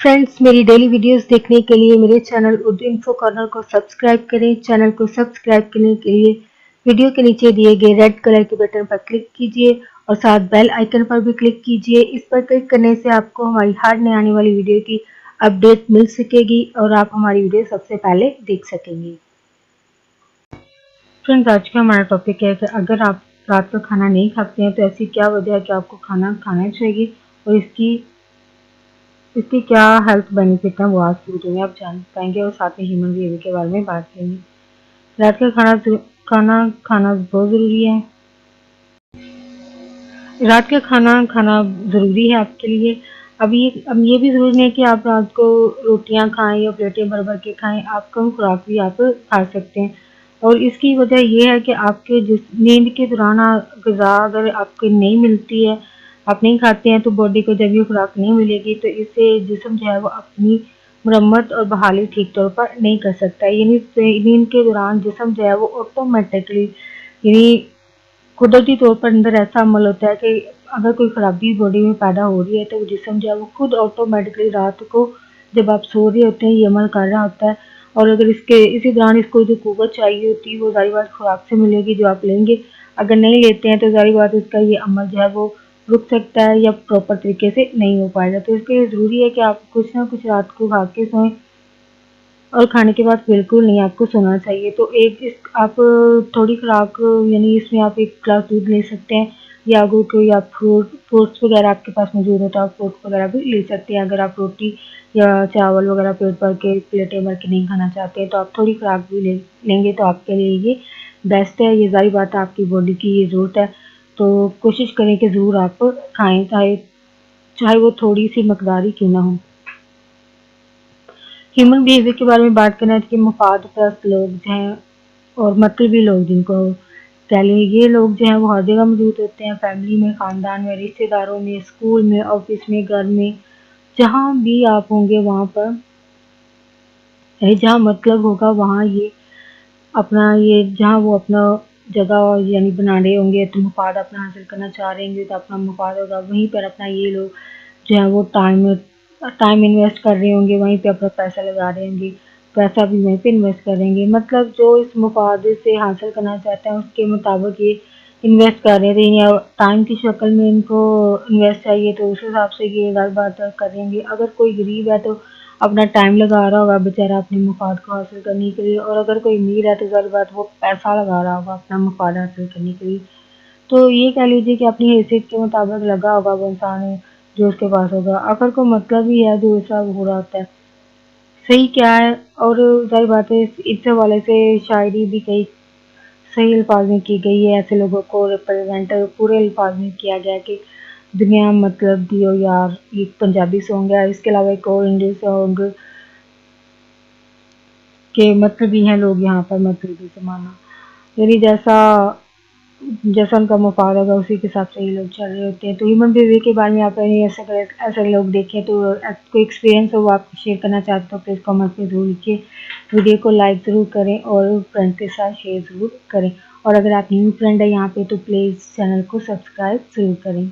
Friends, मेरी daily videos देखने के लिए मेरे चैनल उर्दू इन्फो कॉर्नर को सब्सक्राइब करें। चैनल को सब्सक्राइब करने के लिए वीडियो के नीचे दिए गए रेड कलर के बटन पर क्लिक कीजिए और साथ बेल आइकन पर भी क्लिक कीजिए। इस पर क्लिक करने से आपको हमारी हर नई आने वाली वीडियो की अपडेट मिल सकेगी और आप हमारी वीडियो सबसे पहले देख सकेंगे। फ्रेंड्स, आज का हमारा टॉपिक है कि अगर आप रात का खाना नहीं खाते हैं तो ऐसी क्या वजह है कि आपको खाना खाना चाहिए और इसके क्या हेल्थ बेनिफिट हैं वो आज की वीडियो में आप जान पाएंगे और साथ में ह्यूमन बिहेवियर के बारे में बात करेंगे। रात का खाना खाना बहुत ज़रूरी है। रात का खाना खाना ज़रूरी है आपके लिए। अब ये भी ज़रूरी नहीं है कि आप रात को रोटियां खाएं या प्लेटें भर भर के खाएं। आप कम खुराक भी आप खा सकते हैं और इसकी वजह ये है कि आपके नींद के दौरान ग़िज़ा अगर आपको नहीं मिलती है, आप नहीं खाते हैं, तो बॉडी को जब ये खुराक नहीं मिलेगी तो इससे जिस्म जो है वो अपनी मरम्मत और बहाली ठीक तौर पर नहीं कर सकता। यानी नींद के दौरान जिस्म जो है वो ऑटोमेटिकली यानी कुदरती तौर पर अंदर ऐसा अमल होता है कि अगर कोई खराबी बॉडी में पैदा हो रही है तो वो जिस्म जो है वो खुद ऑटोमेटिकली रात को जब आप सो रहे होते हैं ये अमल कर रहा होता है। और अगर इसी दौरान इसको जो कुव्वत चाहिए होती है वो ज़ाहिर बात खुराक से मिलेगी जो आप लेंगे। अगर नहीं लेते हैं तो ज़ाहिर बात इसका ये अमल जो है वो रुक सकता है या प्रॉपर तरीके से नहीं हो पाएगा। तो इसके लिए ज़रूरी है कि आप कुछ ना कुछ रात को खा के सोएं और खाने के बाद बिल्कुल नहीं आपको सोना चाहिए। तो आप थोड़ी खुराक यानी इसमें आप 1 ग्लास दूध ले सकते हैं या अगर कोई आप फ्रूट्स वगैरह आपके पास मौजूद हो तो आप फ्रूट्स वगैरह भी ले सकते हैं। अगर आप रोटी या चावल वगैरह पेट भर के प्लेटें भर के नहीं खाना चाहते हैं तो आप थोड़ी खुराक भी लेंगे तो आपके लिए ये बेस्ट है। ये ज़ाहिर बात है आपकी बॉडी की ये ज़रूरत है, तो कोशिश करें कि ज़रूर आप खाएँ, चाहे वो थोड़ी सी मकदार ही क्यों ना हो। ह्यूमन बिहेवियर के बारे में बात करना है कि मुफाद परस्त लोग जो हैं और मतलबी लोग जिनको कह लें, ये लोग जो हैं वो हर जगह मौजूद होते हैं। फैमिली में, ख़ानदान में, रिश्तेदारों में, स्कूल में, ऑफिस में, घर में, जहाँ भी आप होंगे वहाँ पर जहाँ मतलब होगा वहाँ ये जहाँ वो अपना जगह यानी बना रहे होंगे तो मुफाद अपना हासिल करना चाह रहे होंगे तो अपना मुफाद होगा, वहीं पर अपना ये लोग जो है वो टाइम इन्वेस्ट कर रहे होंगे, वहीं पे अपना पैसा लगा रहे होंगे, पैसा भी वहीं पे इन्वेस्ट करेंगे। मतलब जो इस मुफाद से हासिल करना चाहते हैं उसके मुताबिक ये इन्वेस्ट कर रहे थे या टाइम की शक्ल में इनको इन्वेस्ट चाहिए तो उस हिसाब से ये हर बात करेंगे। अगर कोई गरीब है तो अपना टाइम लगा रहा होगा बेचारा अपने मुफाद को हासिल करने के लिए, और अगर कोई अमीर है तो ज़ाहिर बात वो पैसा लगा रहा होगा अपना मुफाद हासिल करने के लिए। तो ये कह लीजिए कि अपनी हैसियत के मुताबिक लगा होगा वो इंसान जो उसके पास होगा। अगर कोई मतलब ही है जो ऐसा हो रहा होता है, सही क्या है। और ज़ाहिर बात है इस हवाले से शायरी भी कई सही अल्फाज में की गई है। ऐसे लोगों को रिप्रेजेंट पूरे अल्फाज में किया गया है कि दुनिया मतलब दियो यार, ये पंजाबी सॉन्ग है। इसके अलावा एक और इंग्लिश सॉन्ग के मतलब भी हैं लोग यहाँ पर मतलबी ज़माना, यानी जैसा जैसा उनका मुफाद होगा उसी के हिसाब से ये लोग चल रहे होते हैं। तो ह्यूमन बिहेवियर के बारे में आप ऐसे लोग देखें तो कोई एक्सपीरियंस हो वो आप शेयर करना चाहते हो प्लीज़ कमेंट में ज़रूर लिखिए। वीडियो को लाइक ज़रूर करें और फ्रेंड्स के साथ शेयर ज़रूर करें। और अगर आप न्यू फ्रेंड है यहाँ पे तो प्लीज़ चैनल को सब्सक्राइब ज़रूर करें।